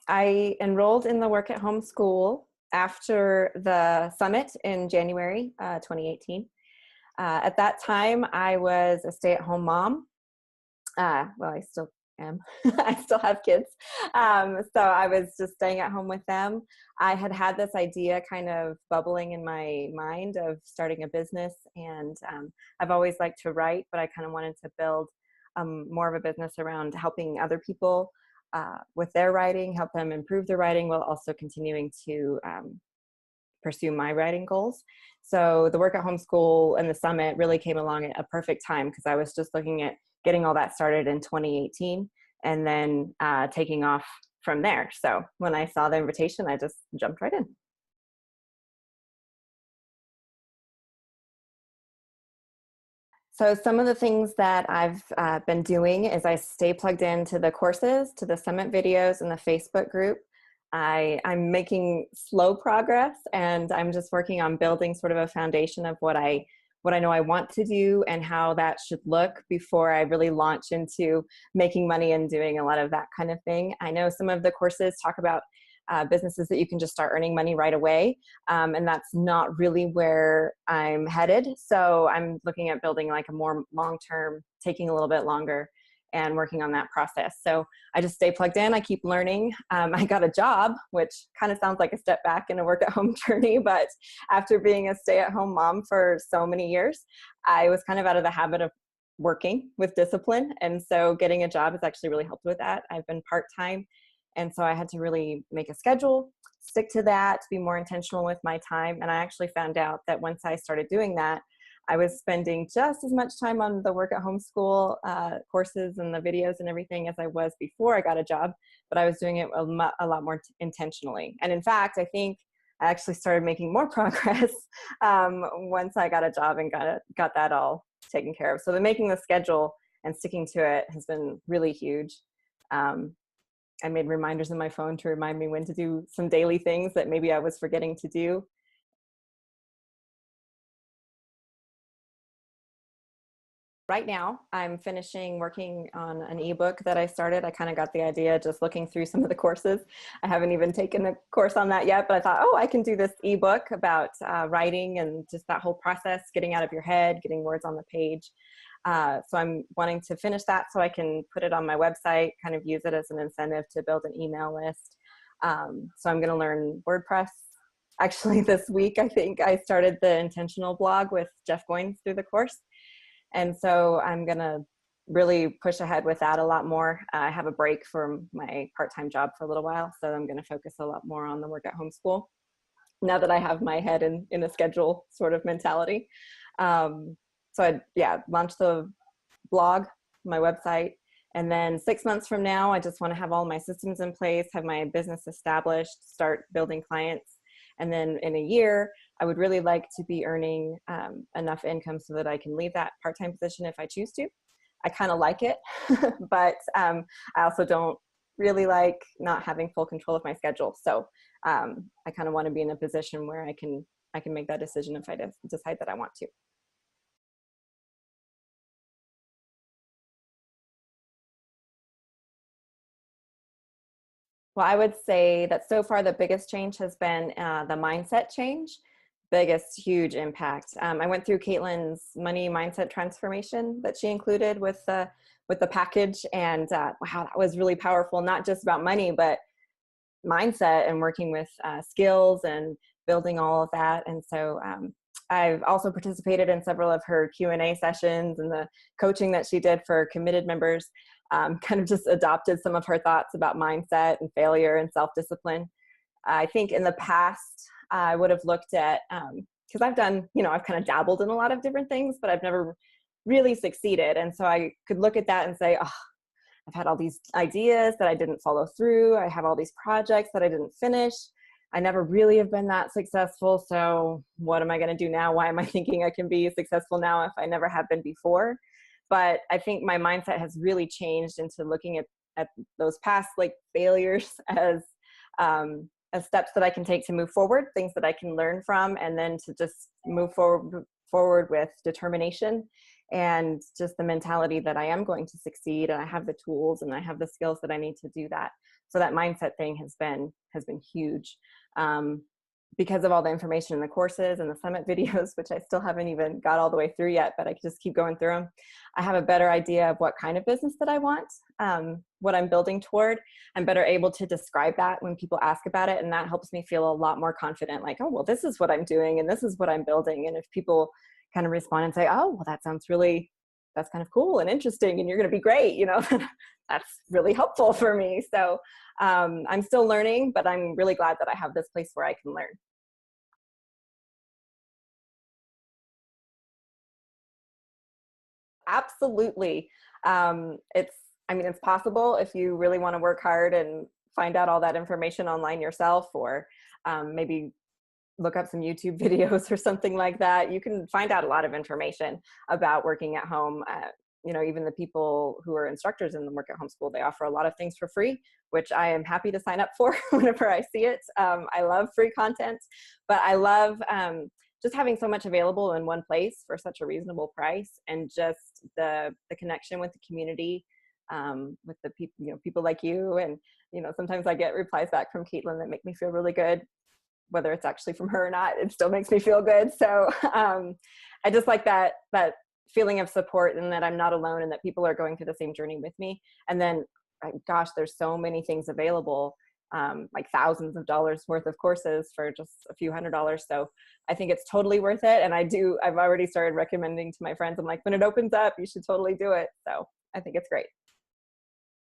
I enrolled in the work at home school after the summit in January 2018. At that time, I was a stay-at-home mom. Well, I still am. I still have kids. So I was just staying at home with them. I had had this idea kind of bubbling in my mind of starting a business. And I've always liked to write, but I kind of wanted to build more of a business around helping other people with their writing, help them improve their writing while also continuing to pursue my writing goals. So the work at home school and the summit really came along at a perfect time because I was just looking at getting all that started in 2018 and then taking off from there. So when I saw the invitation, I just jumped right in. So some of the things that I've been doing is I stay plugged into the courses, to the summit videos and the Facebook group. I'm making slow progress, and I'm just working on building sort of a foundation of what I know I want to do and how that should look before I really launch into making money and doing a lot of that kind of thing. I know some of the courses talk about businesses that you can just start earning money right away. And that's not really where I'm headed. So I'm looking at building like a more long-term, taking a little bit longer and working on that process. So I just stay plugged in. I keep learning. I got a job, which kind of sounds like a step back in a work at home journey. But after being a stay-at-home mom for so many years, I was kind of out of the habit of working with discipline. And so getting a job has actually really helped with that. I've been part-time. And so I had to really make a schedule, stick to that, be more intentional with my time. And I actually found out that once I started doing that, I was spending just as much time on the work at home school courses and the videos and everything as I was before I got a job, but I was doing it a lot more intentionally. And in fact, I think I actually started making more progress once I got a job and got that all taken care of. So the making the schedule and sticking to it has been really huge. I made reminders in my phone to remind me when to do some daily things that maybe I was forgetting to do. Right now, I'm finishing working on an ebook that I started. I kind of got the idea just looking through some of the courses. I haven't even taken a course on that yet, but I thought, oh, I can do this ebook about writing and just that whole process, getting out of your head, getting words on the page. So I'm wanting to finish that so I can put it on my website, kind of use it as an incentive to build an email list. So I'm going to learn WordPress. Actually, this week, I think I started the intentional blog with Jeff Goins through the course. And so I'm going to really push ahead with that a lot more. I have a break from my part-time job for a little while, so I'm going to focus a lot more on the work at home school now that I have my head in a schedule sort of mentality. So I launched the blog, my website, and then 6 months from now, I just want to have all my systems in place, have my business established, start building clients. And then in a year, I would really like to be earning enough income so that I can leave that part-time position if I choose to. I kind of like it, but I also don't really like not having full control of my schedule. So I kind of want to be in a position where I can make that decision if I decide that I want to. Well, I would say that so far the biggest change has been the mindset change. Biggest, huge impact. I went through Caitlin's money mindset transformation that she included with the package, and wow, that was really powerful. Not just about money, but mindset and working with skills and building all of that. And so I've also participated in several of her Q&A sessions and the coaching that she did for committed members. Kind of just adopted some of her thoughts about mindset and failure and self-discipline. I think in the past, I would have looked at, because I've done, I've kind of dabbled in a lot of different things, but I've never really succeeded. And so I could look at that and say, oh, I've had all these ideas that I didn't follow through. I have all these projects that I didn't finish. I never really have been that successful. So what am I going to do now? Why am I thinking I can be successful now if I never have been before? But I think my mindset has really changed into looking at those past failures as steps that I can take to move forward, things that I can learn from, and then to just move forward with determination and just the mentality that I am going to succeed and I have the tools and I have the skills that I need to do that. So that mindset thing has been huge. Because of all the information in the courses and the summit videos, which I still haven't even got all the way through yet, but I just keep going through them. I have a better idea of what kind of business that I want, what I'm building toward. I'm better able to describe that when people ask about it. And that helps me feel a lot more confident, like, oh, well, this is what I'm doing and this is what I'm building. And if people kind of respond and say, oh, well, that sounds really, that's kind of cool and interesting and you're going to be great, that's really helpful for me. So I'm still learning, but I'm really glad that I have this place where I can learn. Absolutely. I mean, it's possible if you really want to work hard and find out all that information online yourself, or maybe look up some YouTube videos or something like that. You can find out a lot of information about working at home. Even the people who are instructors in the work at home school, they offer a lot of things for free, which I am happy to sign up for whenever I see it. I love free content, but I love just having so much available in one place for such a reasonable price, and just the connection with the community, with the people, people like you. And, sometimes I get replies back from Caitlin that make me feel really good, whether it's actually from her or not, it still makes me feel good. So I just like that feeling of support, and that I'm not alone, and that people are going through the same journey with me. And then, gosh, there's so many things available, like thousands of dollars worth of courses for just a few $100s. So I think it's totally worth it. And I've already started recommending to my friends. I'm like, when it opens up, you should totally do it. So I think it's great.